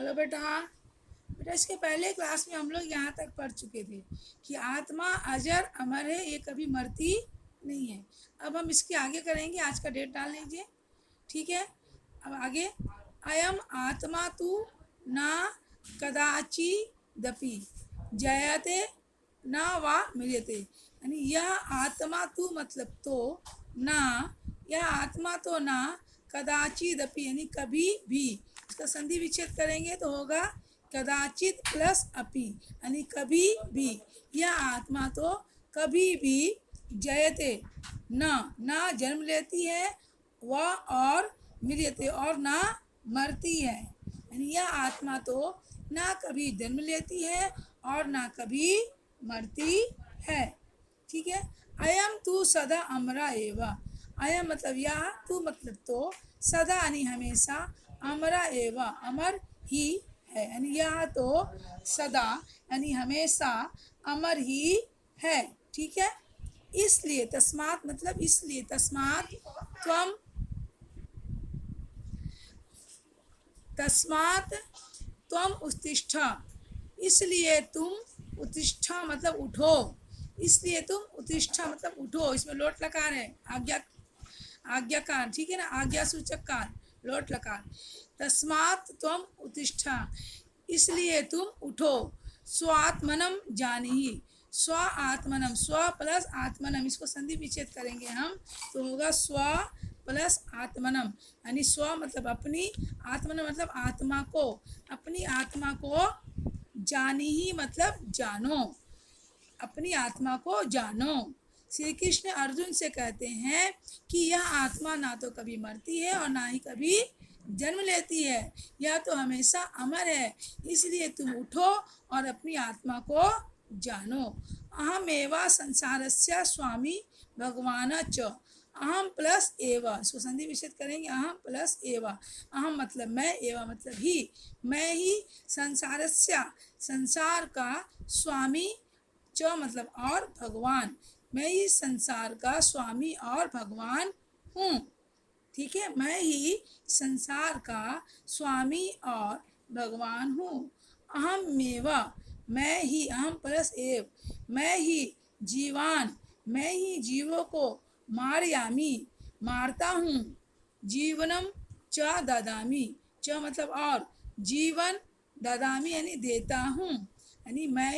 चलो बेटा, बेटा इसके पहले क्लास में हम लोग यहाँ तक पढ़ चुके थे कि आत्मा अजर अमर है, ये कभी मरती नहीं है। अब हम इसके आगे करेंगे, आज का डेट डाल लीजिए, ठीक है। अब आगे, अयम आत्मा तु ना कदाचि दपि जयते न वा मिलते, यानी यह आत्मा तु मतलब तो, ना यह आत्मा तो ना, कदाचित अपि यानी कभी भी, इसका संधि विच्छेद करेंगे तो होगा कदाचित प्लस अपि यानी कभी भी, यह आत्मा तो कभी भी जयते ना जन्म लेती है, वह और मृत्यते और ना मरती है, यानी यह आत्मा तो ना कभी जन्म लेती है और ना कभी मरती है, ठीक है। अयम तू सदा अमरा एवा, अयम मतलब यह, तू मतलब तो, सदा यानी हमेशा, अमरा एवा अमर ही है, यानी यह तो सदा यानी हमेशा अमर ही है, ठीक है। इसलिए तस्मात मतलब इसलिए, तस्मात त्वम उत्तिष्ठ, इसलिए तुम, उत्तिष्ठ मतलब उठो, इसलिए तुम उत्तिष्ठ मतलब उठो, इसमें लोट लकार है, आज्ञाकार, ठीक है ना, आज्ञा सूचक कार, लोट लकार। तस्मात् त्वम उत्तिष्ठ, इसलिए तुम उठो, स्वात्मनम जानीहि, स्व आत्मनम, स्व प्लस आत्मनम, इसको संधि विच्छेद करेंगे हम तो होगा स्व प्लस आत्मनम, यानी स्व मतलब अपनी, आत्मनम मतलब आत्मा को, अपनी आत्मा को, जानी ही मतलब जानो, अपनी आत्मा को जानो। श्री कृष्ण अर्जुन से कहते हैं कि यह आत्मा ना तो कभी मरती है और ना ही कभी जन्म लेती है, यह तो हमेशा अमर है, इसलिए तुम उठो और अपनी आत्मा को जानो। अहमेवा संसारस्य स्वामी भगवान च, अहम प्लस एवा, इसको संधि विच्छेद करेंगे, अहम प्लस एवा, अहम मतलब मैं, एवा मतलब ही, मैं ही, संसारस्य संसार का, स्वामी च मतलब और, भगवान, मैं ही संसार का स्वामी और भगवान हूँ, ठीक है, मैं ही संसार का स्वामी और भगवान हूँ। अहम मेवा, मैं ही, अहम प्लस एव, मैं ही जीवान, मैं ही जीवों को, मारयामी मारता हूँ, जीवनम च ददामी, च मतलब और, जीवन, ददामी यानी देता हूँ, यानी मैं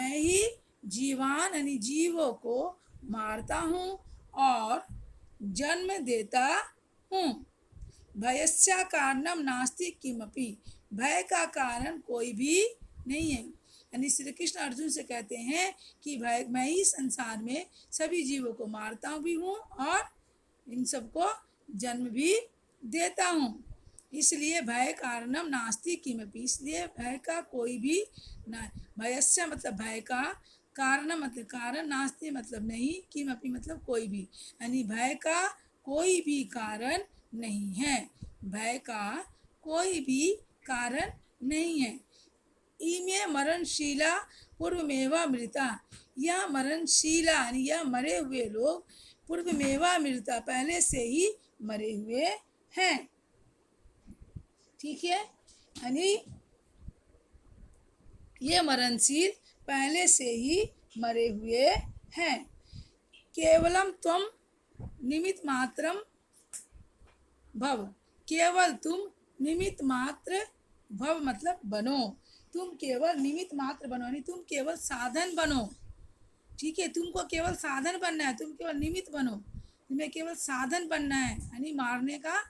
ही जीवान यानी जीवों को मारता हूँ और जन्म देता हूँ। भयस्य कारणम नास्ति किमपि, भय का कारण कोई भी नहीं है, यानी श्री कृष्ण अर्जुन से कहते हैं कि भय, मैं ही संसार में सभी जीवों को मारता भी हूँ और इन सबको जन्म भी देता हूँ, इसलिए भय कारणम नास्ति किमपि, इसलिए भय का कोई भी ना, भयस्य मतलब भय का, कारण मतलब कारण, नास्ति मतलब नहीं, किमपि मतलब कोई भी, यानी भय का कोई भी कारण नहीं है, भय का कोई भी कारण नहीं है। इमे मरणशीला पूर्वमेवा मृता, यह मरणशीला यानी यह मरे हुए लोग, पूर्वमेवा मृता पहले से ही मरे हुए हैं, ठीक है, यानी ये मरणशील पहले से ही मरे हुए हैं। केवलम त्वम निमित्त मात्रम भव, केवल तुम निमित्त मात्र, भव मतलब बनो, तुम केवल निमित्त मात्र बनो, यानी तुम केवल साधन बनो, ठीक है, तुमको केवल साधन बनना है, तुम केवल निमित्त बनो, तुम्हें केवल साधन बनना है, यानी मारने का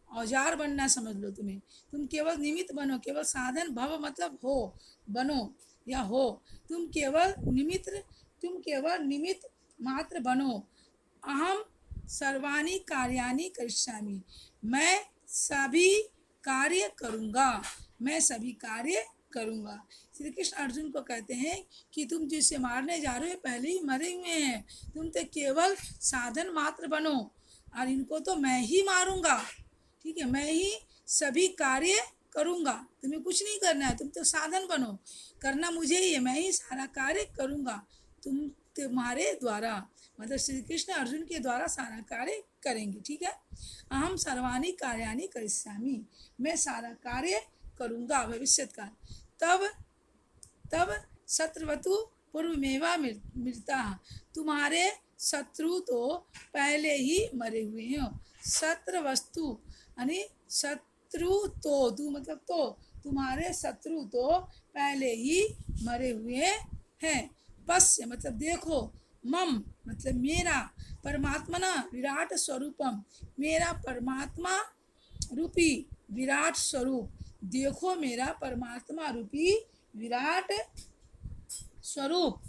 औजार बनना समझ लो तुम्हें, तुम केवल निमित्त बनो, केवल साधन, भव मतलब हो, बनो या हो, तुम केवल निमित्त मात्र बनो। अहम सर्वाणि कार्याणि करिष्यामि, मैं सभी कार्य करूँगा, मैं सभी कार्य करूँगा। श्री कृष्ण अर्जुन को कहते हैं कि तुम जिसे मारने जा रहे हो पहले ही मरे हुए हैं, तुम तो केवल साधन मात्र बनो और इनको तो मैं ही मारूंगा, ठीक है, मैं ही सभी कार्य करूँगा, तुम्हें कुछ नहीं करना है, तुम तो साधन बनो, करना मुझे ही है, मैं ही सारा कार्य करूँगा, तुम्हारे द्वारा, मतलब श्री कृष्ण अर्जुन के द्वारा सारा कार्य करेंगे, ठीक है। अहम सर्वाणि कार्याणि करिष्यामि, मैं सारा कार्य करूँगा, भविष्यत काल। तब तब शत्रुवतु पूर्वमेवा मृता, तुम्हारे शत्रु तो पहले ही मरे हुए हैं। शत्रु वस्तु यानी शत्रु तो, तू मतलब तो, तुम्हारे शत्रु तो पहले ही मरे हुए हैं। पश्य मतलब देखो, मम मतलब मेरा, परमात्मना विराट स्वरूपम, मेरा परमात्मा रूपी विराट स्वरूप, देखो मेरा परमात्मा रूपी विराट स्वरूप।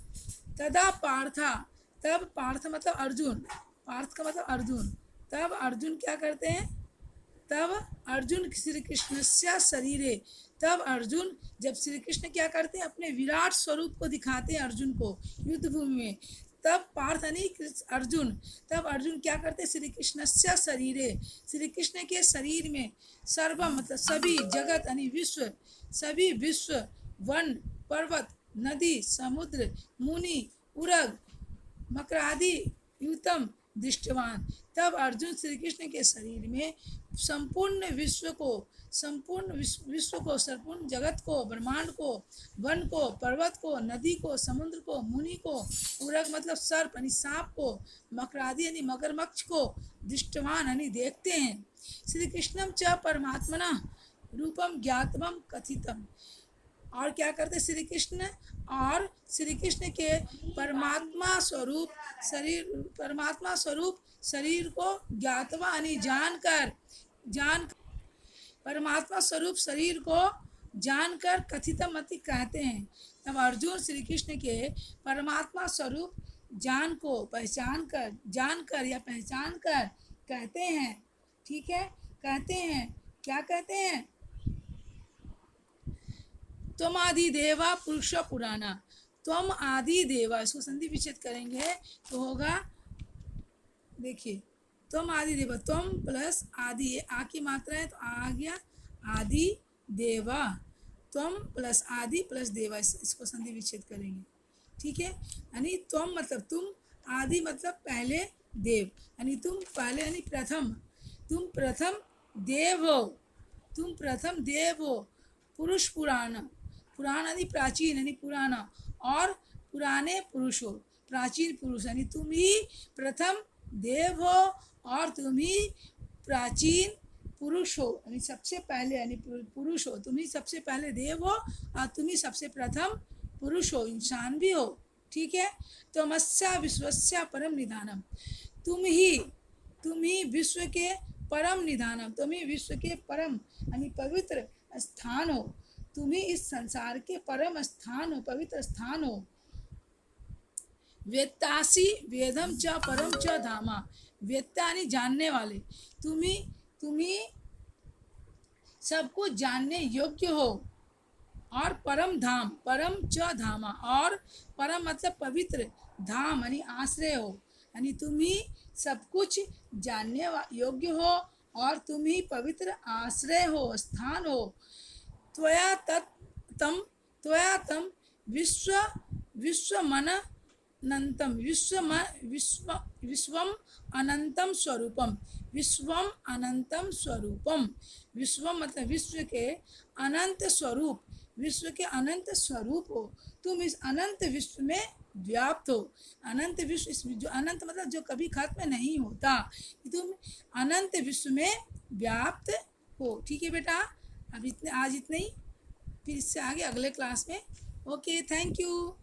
तदा पार्था, तब पार्थ मतलब अर्जुन, पार्थ का मतलब अर्जुन। तब अर्जुन क्या करते हैं, तब अर्जुन श्री कृष्ण से शरीरे, तब अर्जुन जब श्री कृष्ण क्या करते हैं, अपने विराट स्वरूप को दिखाते हैं अर्जुन को युद्ध भूमि में। तब पार्थ यानी अर्जुन, तब अर्जुन क्या करते हैं, श्री कृष्ण से शरीरे, श्री कृष्ण के शरीर में, सर्वम मतलब सभी, जगत यानी विश्व, सभी विश्व, वन पर्वत नदी समुद्र मुनि उरग मकरादि युतम दृष्टवान। तब अर्जुन श्री कृष्ण के शरीर में संपूर्ण विश्व को, संपूर्ण विश्व को, संपूर्ण जगत को, ब्रह्मांड को, वन को, पर्वत को, नदी को, समुद्र को, मुनि को, उरग मतलब सर्प यानी सांप को, मकरादि यानी मगरमच्छ को, दृष्टवान यानी देखते हैं। श्री कृष्णम च परमात्मना रूपम ज्ञातवम कथितम, और क्या करते श्री कृष्ण, और श्री कृष्ण के परमात्मा स्वरूप शरीर, परमात्मा स्वरूप शरीर को ज्ञातवा यानी जानकर, परमात्मा स्वरूप शरीर को जानकर कथितम अति कहते हैं। तब अर्जुन श्री कृष्ण के परमात्मा स्वरूप जान को पहचान कर, जानकर या पहचान कर कहते हैं। ठीक है, कहते हैं, क्या कहते हैं, त्वम आदि देवा पुरुष पुराना, त्वम आदि देवा, इसको संधि विच्छेद करेंगे तो होगा, देखिए त्वम आदि देवा, त्वम प्लस आदि, आ की मात्रा है तो आ गया आदि देवा, त्वम प्लस आदि प्लस देवा, इसको संधि विच्छेद करेंगे। ठीक है, यानी त्वम मतलब तुम, आदि मतलब पहले, देव यानी तुम पहले यानी प्रथम, तुम प्रथम देव हो, तुम प्रथम देव हो, पुरुष पुराना, पुराण यानी प्राचीन यानी पुराना, और पुराने पुरुष हो, प्राचीन पुरुष यानी तुम ही प्रथम देव हो और तुम ही प्राचीन पुरुष हो, यानी सबसे पहले यानी पुरुष हो, तुम ही सबसे पहले देव हो और तुम ही सबसे प्रथम पुरुष हो, इंसान भी हो। ठीक है, तो मस्या विश्वस्या परम निधानम, तुम ही विश्व के परम निधानम, तुम ही विश्व के परम यानी पवित्र स्थान हो, तुम ही इस संसार के परम स्थान हो, पवित्र स्थान हो। वेत्तासी वेदम च परम च धामा, वेत्ता यानी जानने वाले, तुम ही सब कुछ जानने योग्य हो, और परम धाम, परम च धामा, और परम मतलब पवित्र, धाम यानी आश्रय हो, यानी तुम ही सब कुछ जानने योग्य हो और तुम ही पवित्र आश्रय हो, स्थान हो। त्वया तम विश्वमन अनंतम, विश्वम अनंतम स्वरूपम, विश्वम अनंतम स्वरूपम, विश्वम मतलब विश्व के अनंत स्वरूप, विश्व के अनंत स्वरूप हो, तुम इस अनंत विश्व में व्याप्त हो, अनंत विश्व, इस जो अनंत मतलब जो कभी खत्म नहीं होता, तुम अनंत विश्व में व्याप्त हो। ठीक है बेटा, अब इतने, आज इतने ही, फिर इससे आगे अगले क्लास में। Okay, thank you.